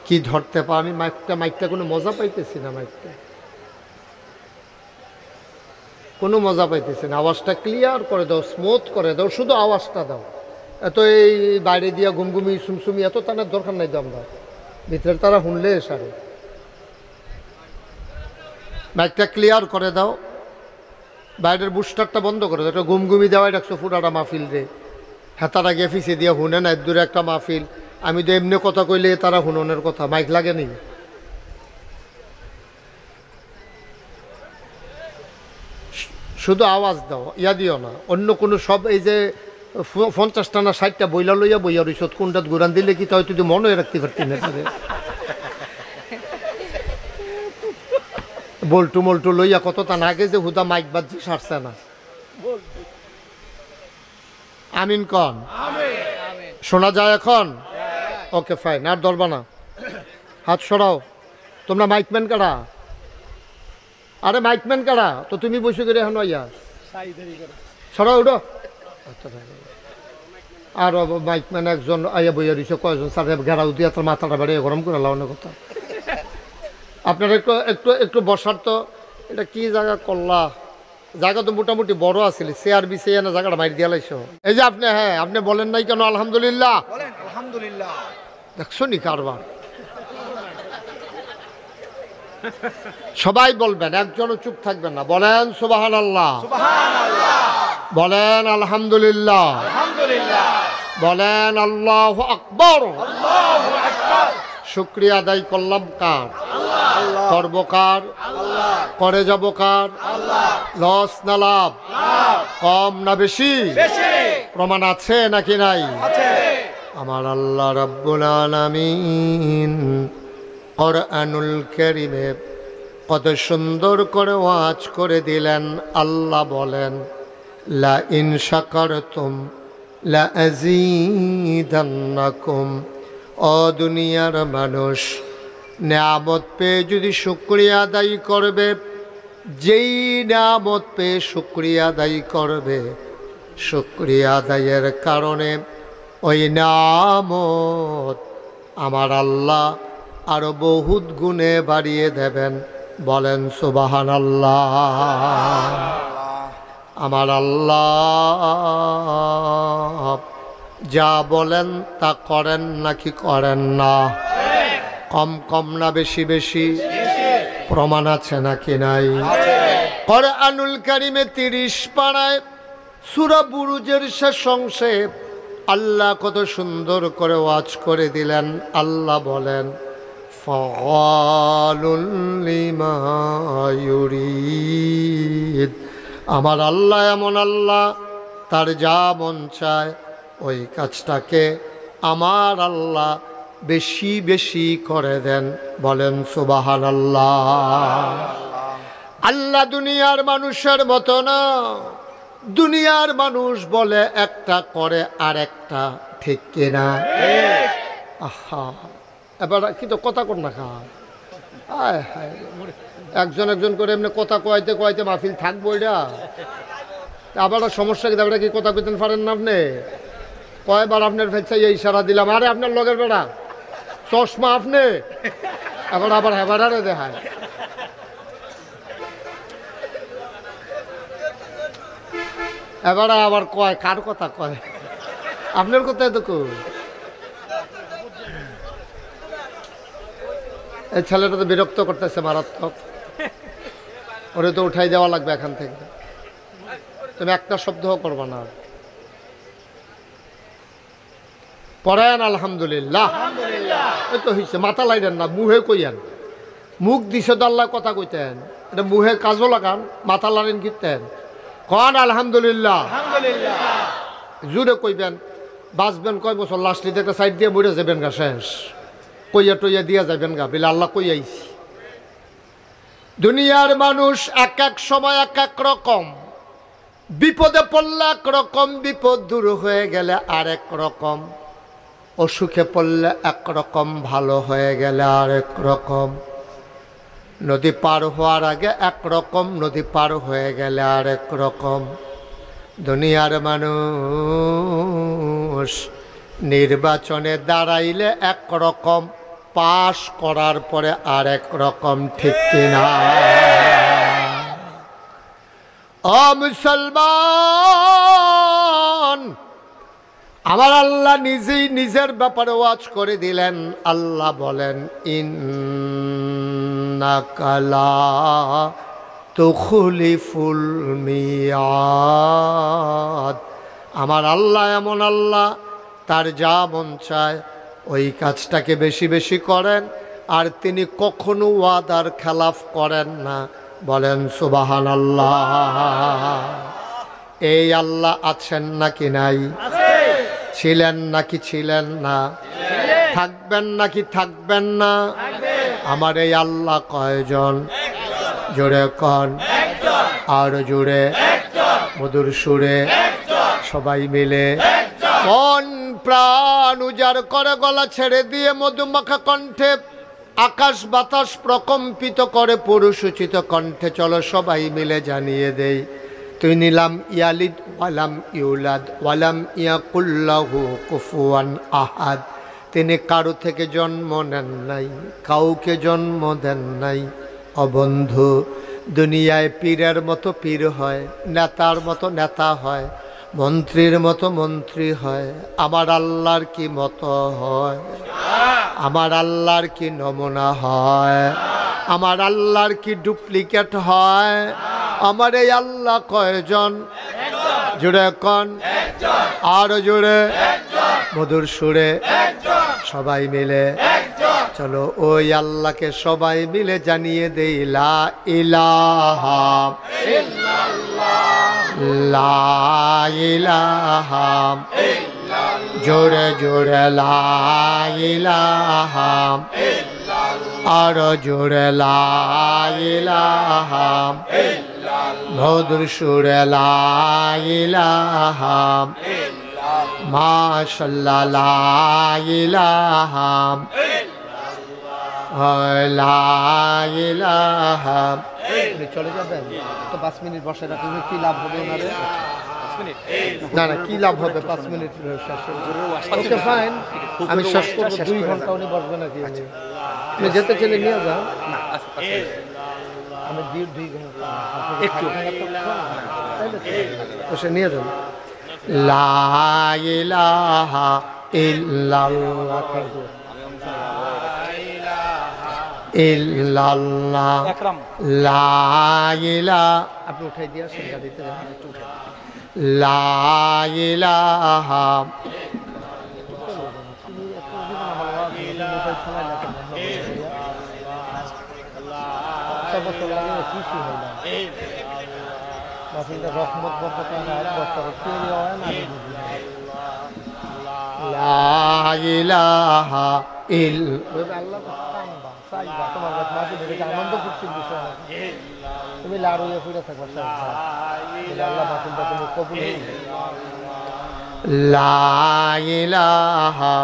কি ধরতে পা আমি মাইকটা কোনো মজা পাইতেছি না, মাইকটা কোনো মজা পাইতেছি না। আওয়াজটা ক্লিয়ার করে দাও, স্মুথ করে দাও, শুধু আওয়াজটা দাও। এত এই বাইরে দিয়া ঘুমঘুমি সুমসুমি এত টানার দরকার নাই। দাম দাও, ভিতরের তারা শুনলে সারে। মাইকটা ক্লিয়ার করে দাও, বাইরের বুস্টারটা বন্ধ করে দাও। একটা ঘুমঘুমি দেওয়াই রাখছো ফুটাটা মাহফিল রে, হ্যাঁ তারা গিয়ে ফিসে দিয়ে শুনে না। দূরে একটা মাহফিল, আমি তো এমনি কথা কইলে তারা শুননের কথা, মাইক লাগে নি। শুধু আওয়াজ দাও, ইয়া দিও না অন্য কোনো। সব এই যে 50টা না 60টা বইলা লইয়া বইয়া রইস, কোনটা ঘুরান দিলে কি তাই তুই মনে রাখতে পারতি না। বল্টু মল্টু লইয়া কত তা না আগে যে হুদা মাইক বাজছে সারছে না। আমিন কন, শোনা যায় এখন? ওকে ফাইন, আর ধরবা না। হাত সরাও। তোমরা মাইকম্যান কারা? আরে মাইকম্যান কারা? তো তুমি বসে করে এখন ইয়া সরাও উঠো। আর মাইকম্যান একজন আইয়া বইয়া দিছে, কয়জন স্যার ঘেরাও দিয়ে তোর মাথাটা বাড়িয়ে গরম করে লাগানোর কথা। আপনারা একটু একটু একটু বসার তো, এটা কি জায়গা করলা? জায়গা তো মোটামুটি বড় আছিল, চেয়ার বিছিয়ে না জায়গাটা মারি দিয়ে লাইছো। এই যে আপনি, হ্যাঁ আপনি বলেন নাই কেন আলহামদুলিল্লাহ? আলহামদুলিল্লাহ। দেখছো নি কারবার? সবাই বলবেন, একজনও চুপ থাকবেন না। বলেন সুবহানাল্লাহ, বলেন আলহামদুলিল্লাহ, বলেন আল্লাহু আকবার। শুকরিয়া আদায় করলাম কার? করব কার? করে যাব কার? লস না লাভ? কম না বেশি? প্রমাণ আছে নাকি নাই? আমার আল্লাহ রাব্বুল আলামিন কোরআনুল কারীমে কত সুন্দর করে ওয়াজ করে দিলেন। আল্লাহ বলেন, লা ইন শাকারতুম লা আযীদান্নাকুম। ও দুনিয়ার মানুষ, নিয়ামত পেয়ে যদি শুকরিয়া আদায় করবে, যেই নিয়ামত পেয়ে শুকরিয়া আদায় করবে, শুকরিয়া আদায়ের কারণে ওই নিয়ামত আমার আল্লাহ আরো বহুত গুণে বাড়িয়ে দেবেন। বলেন সুবহানাল্লাহ। আমার আল্লাহ যা বলেন তা করেন নাকি করেন না? কম কম না বেশি বেশি? প্রমাণ আছে নাকি নাই? কোরআনুল কারীমে 30 পারায় সূরা বুরুজের শেষ অংশে আল্লাহ কত সুন্দর করে ওয়াজ করে দিলেন। আল্লাহ বলেন, ফাআলুল লিমা ইউরিদ। আমার আল্লাহ এমন আল্লাহ, তার যা মন চায় ওই কাজটাকে আমার আল্লাহ বেশি বেশি করে দেন। বলেন সুবহানাল্লাহ। আল্লাহ দুনিয়ার মানুষের মতো না। দুনিয়ার মানুষ বলে একটা, করে আর একটা, ঠিক কিনা? আহা, এবার কিন্তু কথা কর না খা। একজন একজন করে এমনি কথা কয়াইতে কয়াইতে মাহফিল থাকবো। এটা আবার সমস্যা কি? কি কথা কইতে পারেন না আপনি? কয়বার আপনার ফেলছে এই ইশারা দিলাম, আরে আপনার লগের বেড়া চশমা আপনি, এবার আবার হেবারে দেখায়। এবারে আবার কয়, কার কথা কয়? আপনার কথাই তো কই। এই ছেলেটা তো বিরক্ত করতেছে মারাত্মক। ওরে তো উঠাই দেওয়া লাগবে এখান থেকে। তুমি একটা শব্দও করবা না। পড়েন আলহামদুলিল্লাহ। এই তো হয়েছে, মাথা লাইলেন না, মুহে কইয়েন। মুখ দিছে তো আল্লাহ কথা কইতেন, এটা মুহে কাজও লাগান, মাথা লাইলেন কিতেন। কন আলহামদুলিল্লাহ। জুড়ে কইবেন। বাঁচবেন কয় বছর? লাস্টে একটা সাইড দিয়ে মরে যাবেন গা, শেষ। কইয়া টইয়া দিয়া যাবেন গা, বিলে আল্লাহ কই আইছি। দুনিয়ার মানুষ এক এক সময় এক এক রকম। বিপদে পড়লে এক রকম, বিপদ দূর হয়ে গেলে আরেক রকম। অসুখে পড়লে একরকম, ভালো হয়ে গেলে আরেক রকম। নদী পার হওয়ার আগে একরকম, নদী পার হয়ে গেলে আরেক রকম। দুনিয়ার মানুষ নির্বাচনে দাঁড়াইলে একরকম, পাশ করার পরে আর এক রকম, ঠিক কিনা? ও মুসলমান, আমার আল্লাহ নিজেই নিজের ব্যাপারে ওয়াজ করে দিলেন। আল্লাহ বলেন, ইন্নাকা লা তুখলিফুল মিয়াদ। আমার আল্লাহ এমন আল্লাহ, তার যা মন চায় ওই কাজটাকে বেশি বেশি করেন, আর তিনি কখনো ওয়াদার খেলাফ করেন না। বলেন সুবহানাল্লাহ। এই আল্লাহ আছেন নাকি নাই? ছিলেন নাকি ছিলেন না? থাকবেন নাকি থাকবেন না? আমার এই আল্লাহ কয়জন? জোরে কন, আর জোরে, মধুর সুরে, সবাই মিলে মন প্রাণ উজাড় করে গলা ছেড়ে দিয়ে মধুমাখা কণ্ঠে আকাশ বাতাস প্রকম্পিত করে পুরুষোচিত কণ্ঠে চলো সবাই মিলে জানিয়ে দেই, তুই নিলাম ইয়ালিদ ওয়ালাম ইউলাদ ওয়ালাম ইয়াকুল্লাহু কুফুয়ান আহাদ। তিনি কারো থেকে জন্ম নেন নাই, কাউকে জন্ম দেন নাই। অবন্ধু, দুনিয়ায় পীরের মতো পীর হয়, নেতার মতো নেতা হয়, মন্ত্রীর মতো মন্ত্রী হয়। আমার আল্লাহর কি মতো হয়? আমার আল্লাহর কি নমুনা হয়? আমার আল্লাহর কি ডুপ্লিকেট হয়? আমার এই আল্লাহ কয়জন? জুড়ে কন, আর জুড়ে, মধুর সুরে, সবাই মিলে চলো ওই আল্লাহকে সবাই মিলে জানিয়ে দেই, লা ইলাহা ইল্লাল্লাহ, লা ইলাহা ইল্লাল্লাহ, জোরে জোরে লা ইলাহা ইল্লাল্লাহ, আর জোরে লা ইলাহা ইল্লাল্লাহ, মধুর সুরে লা ইলাহা ইল্লাল্লাহ, মাশাআল্লাহ লা ইলাহা চলে যাবেন তো 5 মিনিট বসে রাখলে কি লাভ হবে ওনারে? না না, কি লাভ হবে 5 মিনিট ওকে ফাইন, আমি শেষ করবো। 2 ঘন্টা উনি বসবে নাকি? আপনি যেতে চলে নিয়ে যান, আমি 2 ঘন্টা একটু বসে নিয়ে যান। লা ইলাহা ইল্লাল্লাহ ইল্লাল্লাহ, লা ইলাহা, আপনি উঠাই দিয়ে আসেন গাড়িতে, লা ইলাহা রহমত লা ইলাহা আনন্দ খুশির বিষয়, তুমি লাড়ু ফিরে থাকবা আল্লাহ বাতিলটা তুমি কবুল। লা ইলাহা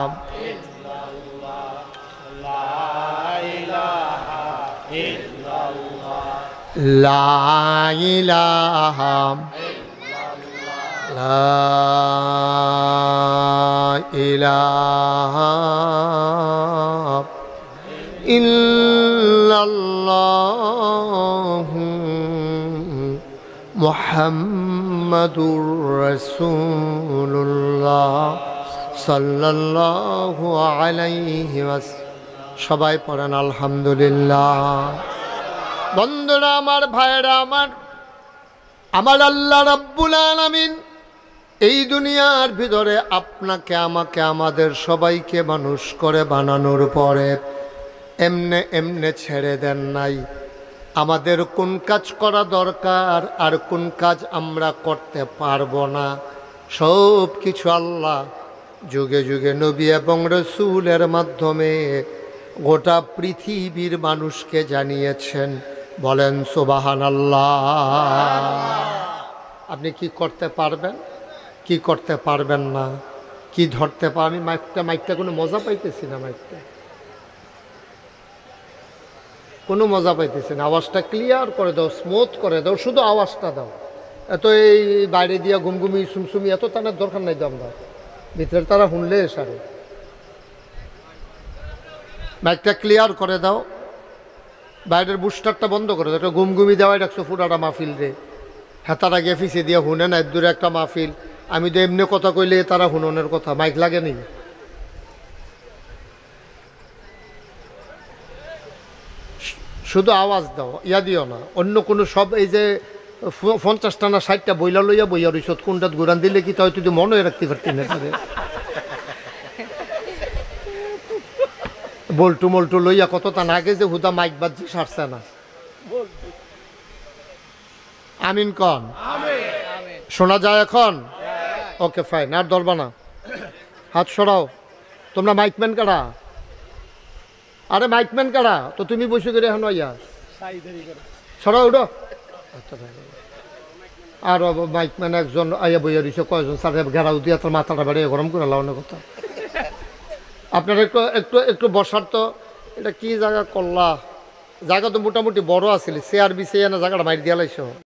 লা ইলাহা লা ইলাহা ইল্লাল্লাহু মুহাম্মাদুর রাসূলুল্লাহ সাল্লাল্লাহু আলাইহি ওয়াসাল্লাম। সবাই পড়েন আলহামদুলিল্লাহ। বন্ধুরা আমার, ভাইরা আমার, আমার আল্লাহ রাব্বুল আলামিন এই দুনিয়ার ভিতরে আপনাকে আমাকে আমাদের সবাইকে মানুষ করে বানানোর পরে এমনে এমনে ছেড়ে দেন নাই। আমাদের কোন কাজ করা দরকার আর কোন কাজ আমরা করতে পারবো না, সব কিছু আল্লাহ যুগে যুগে নবী এবং রসুলের মাধ্যমে গোটা পৃথিবীর মানুষকে জানিয়েছেন। বলেন সুবহানাল্লাহ। আপনি কি করতে পারবেন, কি করতে পারবেন না, কি ধরতে পার? আমি মাইকটা কোনো মজা পাইতেছি না, মাইকটা কোনো মজা পাইতেছি না। আওয়াজটা ক্লিয়ার করে দাও, স্মুথ করে দাও, শুধু আওয়াজটা দাও। এত এই বাইরে দিয়া ঘুমঘুমি সুমসুমি এত টানার দরকার নাই। দাম দাও, ভিতরের তারা শুনলে সারে। মাইকটা ক্লিয়ার করে দাও, বাইরের বুস্টারটা বন্ধ করে দাও। একটা গুমগুমি দেওয়াই রাখছো ফুটাটা মাহফিল রে, হেতারা গিয়ে ফিসে দিয়ে হুনে না দূরে একটা মাহফিল। আমি তো এমনি কথা কইলে তারা হুননের কথা, মাইক লাগে নি। শুধু আওয়াজ দাও, ইয়া দিও না অন্য কোনো। সব এই যে 50টা না 60টা বইলা লইয়া বইয়া রইছত, কোনটাত ঘুরান দিলে কি তাই তুই মনে রাখতে পারতি না তাদের। বল্টু মল্টু লইয়া কত তা আগে যে হুদা মাইক বাজছে সারছে না। আমিন কন, শোনা যায় এখন? ওকে ফাইন, আর ধরবা না, হাত সরাও। তোমরা মাইকম্যান কারা? আরে মাইকম্যান কারা? তো তুমি বসে করে এখন ইয়া সরাও উঠো। আর মাইকম্যান একজন আইয়া বইয়া দিছে, কয়জন স্যার ঘেরাও দিয়ে তোর মাথাটা বাড়িয়ে গরম করে লাগানোর কথা। আপনারা একটু একটু একটু বসার তো, এটা কি জায়গা করলা? জায়গা তো মোটামুটি বড় আছিল, চেয়ার বিছিয়ে না জায়গাটা মাইর দিয়া লাইছ।